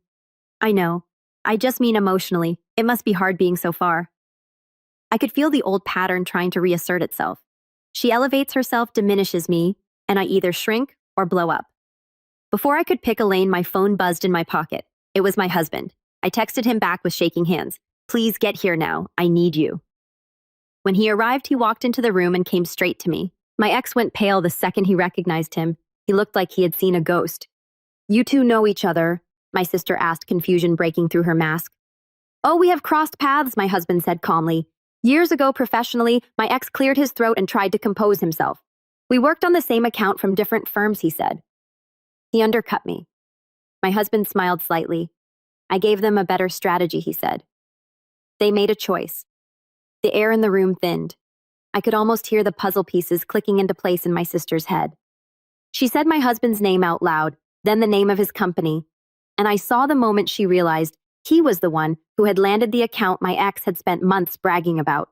"I know. I just mean emotionally. It must be hard being so far." I could feel the old pattern trying to reassert itself. She elevates herself, diminishes me, and I either shrink or blow up. Before I could pick a lane, my phone buzzed in my pocket. It was my husband. I texted him back with shaking hands. "Please get here now. I need you." When he arrived, he walked into the room and came straight to me. My ex went pale the second he recognized him. He looked like he had seen a ghost. "You two know each other?" my sister asked, confusion breaking through her mask. "Oh, we have crossed paths," my husband said calmly. "Years ago, professionally, my ex cleared his throat and tried to compose himself. We worked on the same account from different firms," he said. He undercut me. My husband smiled slightly. "I gave them a better strategy," he said. They made a choice. The air in the room thinned. I could almost hear the puzzle pieces clicking into place in my sister's head. She said my husband's name out loud, then the name of his company, and I saw the moment she realized he was the one who had landed the account my ex had spent months bragging about.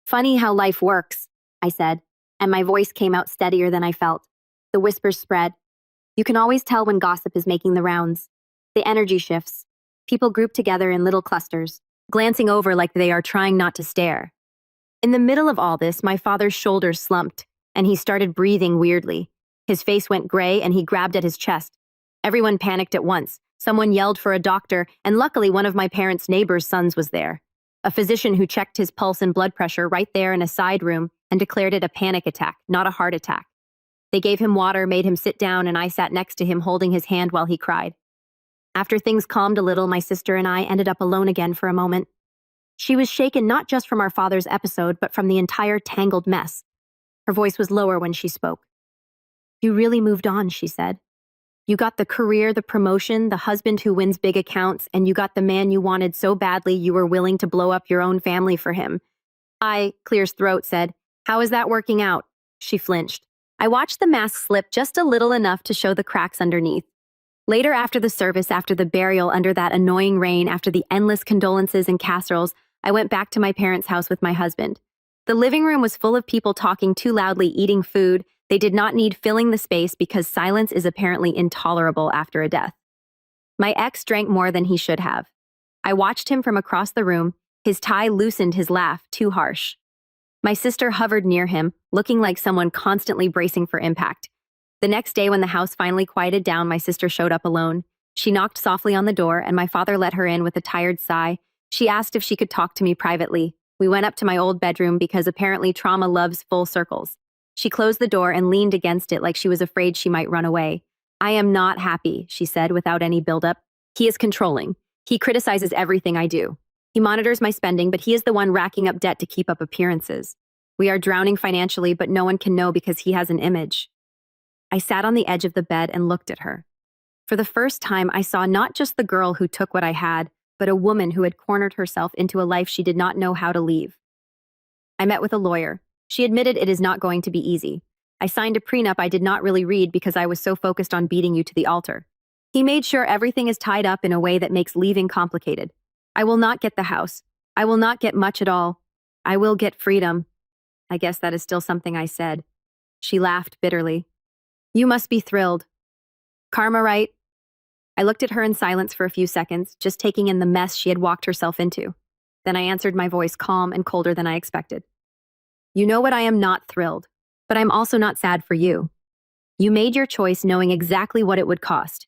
"Funny how life works," I said, and my voice came out steadier than I felt. The whispers spread. You can always tell when gossip is making the rounds. The energy shifts. People group together in little clusters, glancing over like they are trying not to stare. In the middle of all this, my father's shoulders slumped, and he started breathing weirdly. His face went gray, and he grabbed at his chest. Everyone panicked at once. Someone yelled for a doctor, and luckily one of my parents' neighbors' sons was there. A physician who checked his pulse and blood pressure right there in a side room and declared it a panic attack, not a heart attack. They gave him water, made him sit down, and I sat next to him holding his hand while he cried. After things calmed a little, my sister and I ended up alone again for a moment. She was shaken not just from our father's episode, but from the entire tangled mess. Her voice was lower when she spoke. "You really moved on," she said. "You got the career, the promotion, the husband who wins big accounts, and you got the man you wanted so badly you were willing to blow up your own family for him." Clear's throat said, "How is that working out?" She flinched. I watched the mask slip just a little enough to show the cracks underneath. Later after the service, after the burial, under that annoying rain, after the endless condolences and casseroles, I went back to my parents' house with my husband. The living room was full of people talking too loudly, eating food. They did not need filling the space because silence is apparently intolerable after a death. My ex drank more than he should have. I watched him from across the room. His tie loosened, his laugh too harsh. My sister hovered near him, looking like someone constantly bracing for impact. The next day, when the house finally quieted down, my sister showed up alone. She knocked softly on the door, and my father let her in with a tired sigh. She asked if she could talk to me privately. We went up to my old bedroom because apparently trauma loves full circles. She closed the door and leaned against it like she was afraid she might run away. "I am not happy," she said without any buildup. "He is controlling. He criticizes everything I do. He monitors my spending, but he is the one racking up debt to keep up appearances. We are drowning financially, but no one can know because he has an image." I sat on the edge of the bed and looked at her. For the first time, I saw not just the girl who took what I had, but a woman who had cornered herself into a life she did not know how to leave. I met with a lawyer. She admitted it is not going to be easy. I signed a prenup I did not really read because I was so focused on beating you to the altar. He made sure everything is tied up in a way that makes leaving complicated. I will not get the house. I will not get much at all. I will get freedom. I guess that is still something I said. She laughed bitterly. "You must be thrilled. Karma, right?" I looked at her in silence for a few seconds, just taking in the mess she had walked herself into. Then I answered, my voice calm and colder than I expected. "You know what, I am not thrilled, but I'm also not sad for you. You made your choice knowing exactly what it would cost.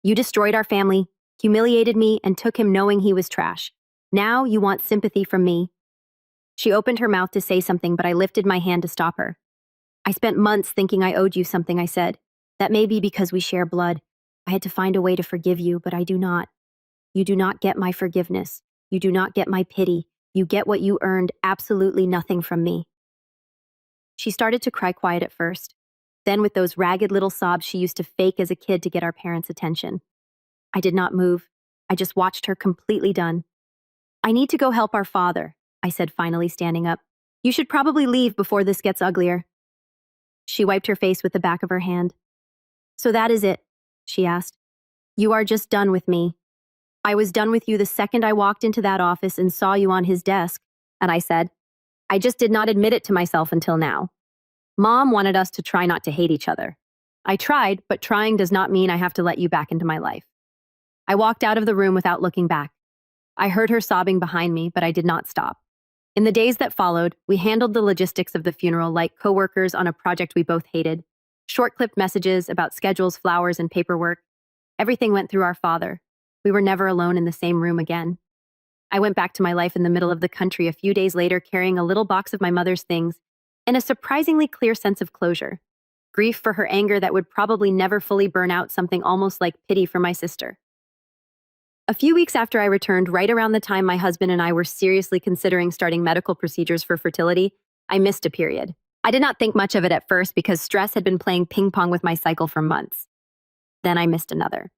You destroyed our family, humiliated me, and took him knowing he was trash. Now you want sympathy from me." She opened her mouth to say something, but I lifted my hand to stop her. "I spent months thinking I owed you something," I said. "That may be because we share blood. I had to find a way to forgive you, but I do not. You do not get my forgiveness. You do not get my pity, You get what you earned, absolutely nothing from me. She started to cry quiet at first, then with those ragged little sobs she used to fake as a kid to get our parents' attention. I did not move. I just watched her completely done. I need to go help our father, I said, finally standing up. You should probably leave before this gets uglier. She wiped her face with the back of her hand. So that is it, she asked. You are just done with me. I was done with you the second I walked into that office and saw you on his desk. And I said, I just did not admit it to myself until now. Mom wanted us to try not to hate each other. I tried, but trying does not mean I have to let you back into my life. I walked out of the room without looking back. I heard her sobbing behind me, but I did not stop. In the days that followed, we handled the logistics of the funeral like coworkers on a project we both hated. Short-clipped messages about schedules, flowers, and paperwork. Everything went through our father. We were never alone in the same room again. I went back to my life in the middle of the country a few days later carrying a little box of my mother's things and a surprisingly clear sense of closure. Grief for her anger that would probably never fully burn out, something almost like pity for my sister. A few weeks after I returned, right around the time my husband and I were seriously considering starting medical procedures for fertility, I missed a period. I did not think much of it at first because stress had been playing ping pong with my cycle for months. Then I missed another.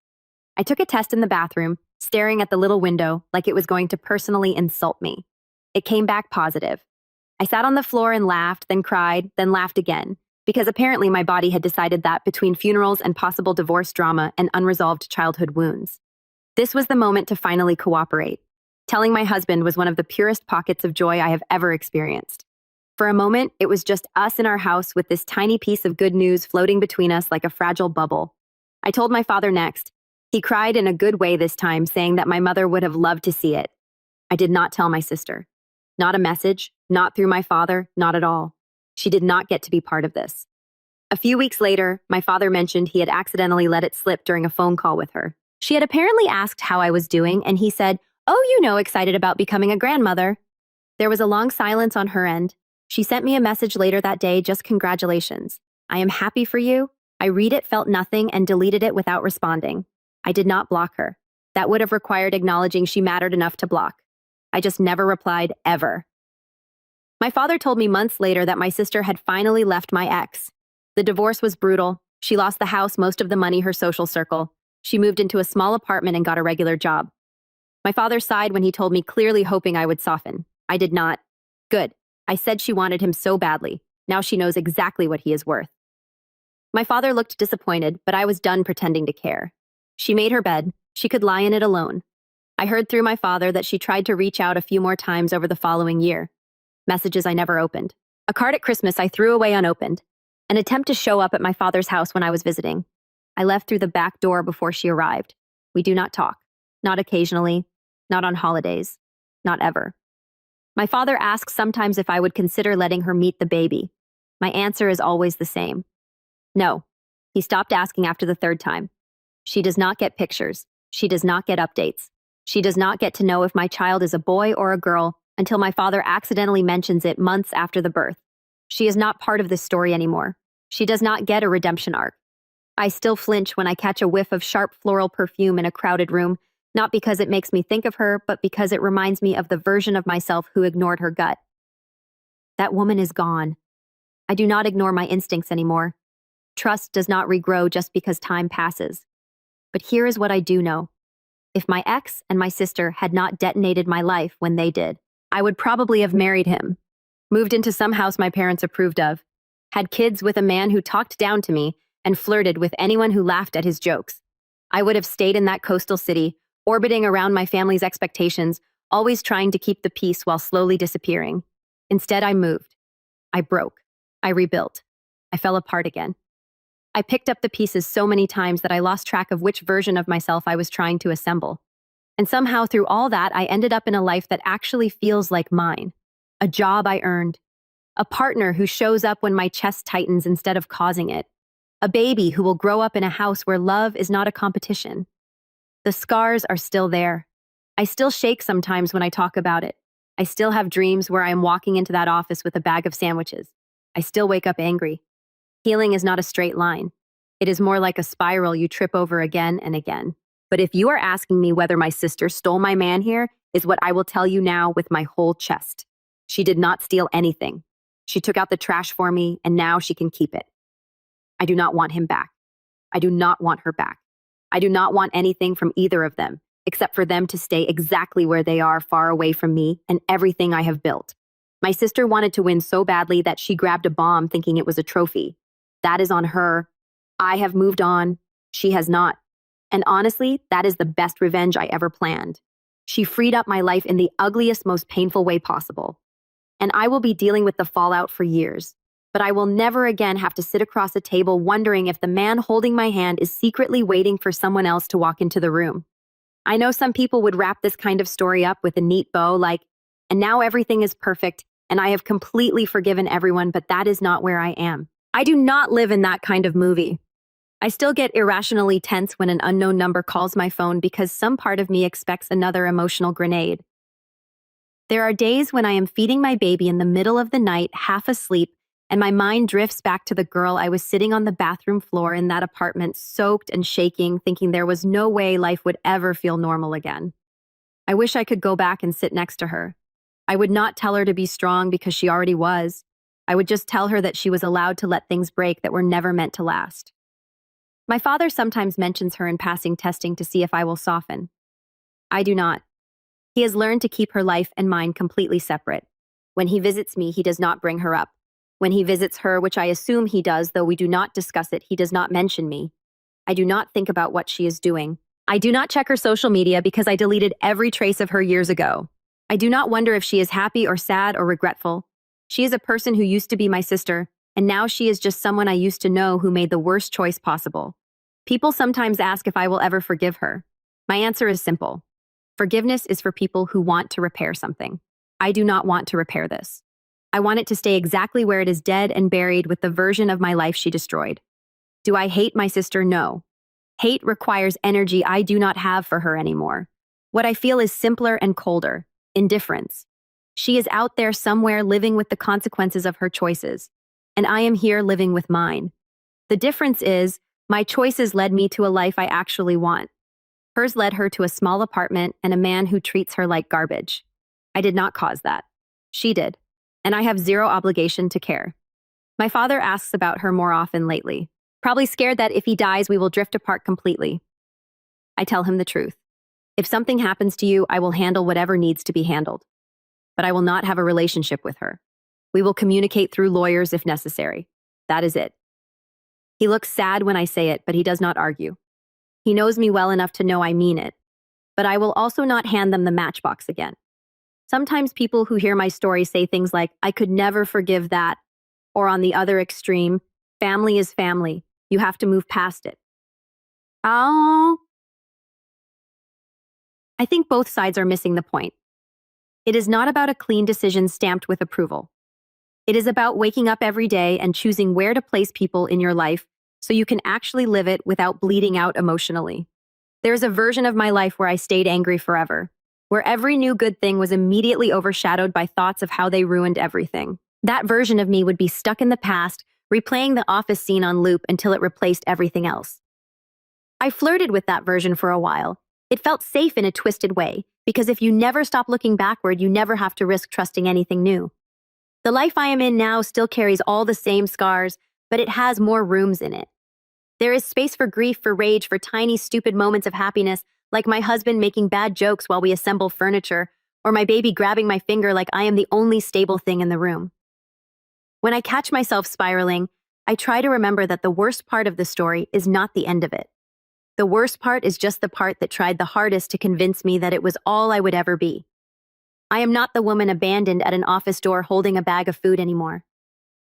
I took a test in the bathroom, staring at the little window like it was going to personally insult me. It came back positive. I sat on the floor and laughed, then cried, then laughed again, because apparently my body had decided that between funerals and possible divorce drama and unresolved childhood wounds, this was the moment to finally cooperate. Telling my husband was one of the purest pockets of joy I have ever experienced. For a moment, it was just us in our house with this tiny piece of good news floating between us like a fragile bubble. I told my father next. He cried in a good way this time, saying that my mother would have loved to see it. I did not tell my sister. Not a message, not through my father, not at all. She did not get to be part of this. A few weeks later, my father mentioned he had accidentally let it slip during a phone call with her. She had apparently asked how I was doing, and he said, "Oh, excited about becoming a grandmother." There was a long silence on her end. She sent me a message later that day, just congratulations. I am happy for you. I read it, felt nothing, and deleted it without responding. I did not block her. That would have required acknowledging she mattered enough to block. I just never replied, ever. My father told me months later that my sister had finally left my ex. The divorce was brutal. She lost the house, most of the money, her social circle. She moved into a small apartment and got a regular job. My father sighed when he told me, clearly hoping I would soften. I did not. Good. I said she wanted him so badly. Now she knows exactly what he is worth. My father looked disappointed, but I was done pretending to care. She made her bed. She could lie in it alone. I heard through my father that she tried to reach out a few more times over the following year. Messages I never opened. A card at Christmas I threw away unopened. An attempt to show up at my father's house when I was visiting. I left through the back door before she arrived. We do not talk. Not occasionally. Not on holidays. Not ever. My father asks sometimes if I would consider letting her meet the baby. My answer is always the same. No. He stopped asking after the third time. She does not get pictures. She does not get updates. She does not get to know if my child is a boy or a girl until my father accidentally mentions it months after the birth. She is not part of this story anymore. She does not get a redemption arc. I still flinch when I catch a whiff of sharp floral perfume in a crowded room, not because it makes me think of her, but because it reminds me of the version of myself who ignored her gut. That woman is gone. I do not ignore my instincts anymore. Trust does not regrow just because time passes. But here is what I do know. If my ex and my sister had not detonated my life when they did, I would probably have married him, moved into some house my parents approved of, had kids with a man who talked down to me and flirted with anyone who laughed at his jokes. I would have stayed in that coastal city, orbiting around my family's expectations, always trying to keep the peace while slowly disappearing. Instead, I moved. I broke. I rebuilt. I fell apart again. I picked up the pieces so many times that I lost track of which version of myself I was trying to assemble. And somehow through all that, I ended up in a life that actually feels like mine. A job I earned. A partner who shows up when my chest tightens instead of causing it. A baby who will grow up in a house where love is not a competition. The scars are still there. I still shake sometimes when I talk about it. I still have dreams where I am walking into that office with a bag of sandwiches. I still wake up angry. Healing is not a straight line. It is more like a spiral you trip over again and again. But if you are asking me whether my sister stole my man here, is what I will tell you now with my whole chest. She did not steal anything. She took out the trash for me, and now she can keep it. I do not want him back. I do not want her back. I do not want anything from either of them, except for them to stay exactly where they are, far away from me and everything I have built. My sister wanted to win so badly that she grabbed a bomb thinking it was a trophy. That is on her. I have moved on. She has not. And honestly, that is the best revenge I ever planned. She freed up my life in the ugliest, most painful way possible. And I will be dealing with the fallout for years. But I will never again have to sit across a table wondering if the man holding my hand is secretly waiting for someone else to walk into the room. I know some people would wrap this kind of story up with a neat bow like, and now everything is perfect, and I have completely forgiven everyone, but that is not where I am. I do not live in that kind of movie. I still get irrationally tense when an unknown number calls my phone because some part of me expects another emotional grenade. There are days when I am feeding my baby in the middle of the night, half asleep, and my mind drifts back to the girl I was sitting on the bathroom floor in that apartment, soaked and shaking, thinking there was no way life would ever feel normal again. I wish I could go back and sit next to her. I would not tell her to be strong because she already was. I would just tell her that she was allowed to let things break that were never meant to last. My father sometimes mentions her in passing, testing to see if I will soften. I do not. He has learned to keep her life and mine completely separate. When he visits me, he does not bring her up. When he visits her, which I assume he does, though we do not discuss it, he does not mention me. I do not think about what she is doing. I do not check her social media because I deleted every trace of her years ago. I do not wonder if she is happy or sad or regretful. She is a person who used to be my sister, and now she is just someone I used to know who made the worst choice possible. People sometimes ask if I will ever forgive her. My answer is simple. Forgiveness is for people who want to repair something. I do not want to repair this. I want it to stay exactly where it is, dead and buried with the version of my life she destroyed. Do I hate my sister? No. Hate requires energy I do not have for her anymore. What I feel is simpler and colder. Indifference. She is out there somewhere living with the consequences of her choices, and I am here living with mine. The difference is, my choices led me to a life I actually want. Hers led her to a small apartment and a man who treats her like garbage. I did not cause that. She did. And I have zero obligation to care. My father asks about her more often lately, probably scared that if he dies, we will drift apart completely. I tell him the truth. If something happens to you, I will handle whatever needs to be handled. But I will not have a relationship with her. We will communicate through lawyers if necessary. That is it. He looks sad when I say it, but he does not argue. He knows me well enough to know I mean it. But I will also not hand them the matchbox again. Sometimes people who hear my story say things like, I could never forgive that. Or on the other extreme, family is family. You have to move past it. Oh. I think both sides are missing the point. It is not about a clean decision stamped with approval. It is about waking up every day and choosing where to place people in your life so you can actually live it without bleeding out emotionally. There's a version of my life where I stayed angry forever, where every new good thing was immediately overshadowed by thoughts of how they ruined everything. That version of me would be stuck in the past, replaying the office scene on loop until it replaced everything else. I flirted with that version for a while. It felt safe in a twisted way, because if you never stop looking backward, you never have to risk trusting anything new. The life I am in now still carries all the same scars, but it has more rooms in it. There is space for grief, for rage, for tiny, stupid moments of happiness, like my husband making bad jokes while we assemble furniture, or my baby grabbing my finger like I am the only stable thing in the room. When I catch myself spiraling, I try to remember that the worst part of the story is not the end of it. The worst part is just the part that tried the hardest to convince me that it was all I would ever be. I am not the woman abandoned at an office door holding a bag of food anymore.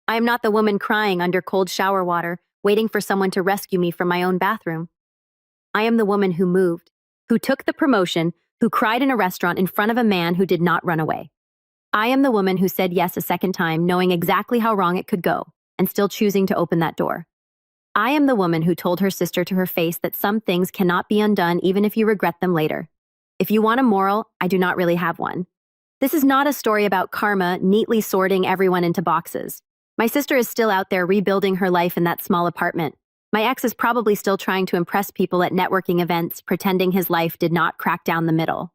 I am not the woman crying under cold shower water, waiting for someone to rescue me from my own bathroom. I am the woman who moved, who took the promotion, who cried in a restaurant in front of a man who did not run away. I am the woman who said yes a second time, knowing exactly how wrong it could go, and still choosing to open that door. I am the woman who told her sister to her face that some things cannot be undone even if you regret them later. If you want a moral, I do not really have one. This is not a story about karma neatly sorting everyone into boxes. My sister is still out there rebuilding her life in that small apartment. My ex is probably still trying to impress people at networking events, pretending his life did not crack down the middle.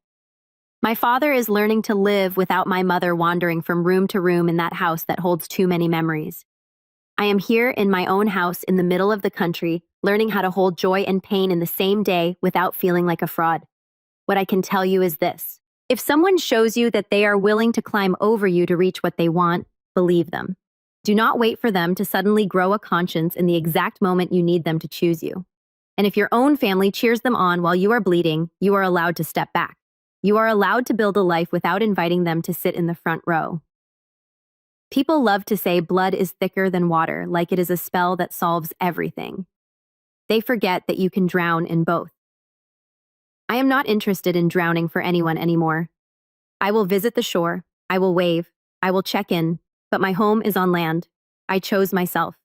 My father is learning to live without my mother wandering from room to room in that house that holds too many memories. I am here in my own house in the middle of the country, learning how to hold joy and pain in the same day without feeling like a fraud. What I can tell you is this. If someone shows you that they are willing to climb over you to reach what they want, believe them. Do not wait for them to suddenly grow a conscience in the exact moment you need them to choose you. And if your own family cheers them on while you are bleeding, you are allowed to step back. You are allowed to build a life without inviting them to sit in the front row. People love to say blood is thicker than water, like it is a spell that solves everything. They forget that you can drown in both. I am not interested in drowning for anyone anymore. I will visit the shore, I will wave, I will check in, but my home is on land. I chose myself.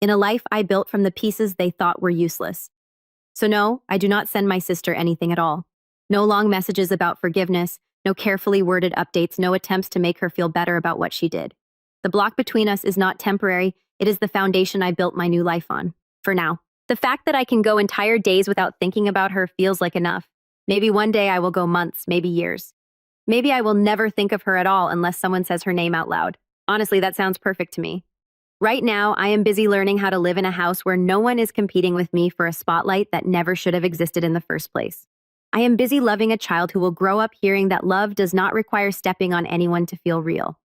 In a life I built from the pieces they thought were useless. So no, I do not send my sister anything at all. No long messages about forgiveness, no carefully worded updates, no attempts to make her feel better about what she did. The block between us is not temporary, it is the foundation I built my new life on. For now. The fact that I can go entire days without thinking about her feels like enough. Maybe one day I will go months, maybe years. Maybe I will never think of her at all unless someone says her name out loud. Honestly, that sounds perfect to me. Right now, I am busy learning how to live in a house where no one is competing with me for a spotlight that never should have existed in the first place. I am busy loving a child who will grow up hearing that love does not require stepping on anyone to feel real.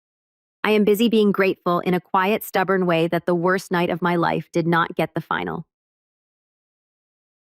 I am busy being grateful in a quiet, stubborn way that the worst night of my life did not get the final.